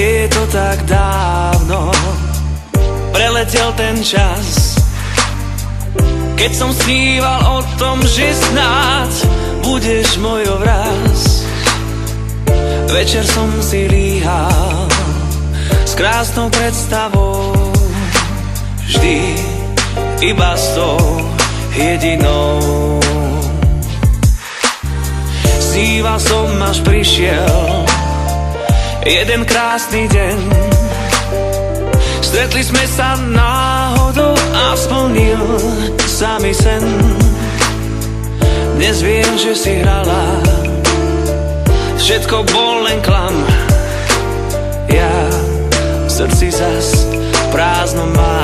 Je to tak dávno, preletel ten čas, keď som sníval o tom, že snáď budeš mojou vraz. Večer som si líhal s krásnou predstavou, vždy iba s tou jedinou. Sníval som, až prišiel jeden krásny deň. Stretli sme sa náhodou a splnil sa mi sen. Dnes viem, že si hrala, všetko bol len klam. Ja v srdci zas prázdno mám.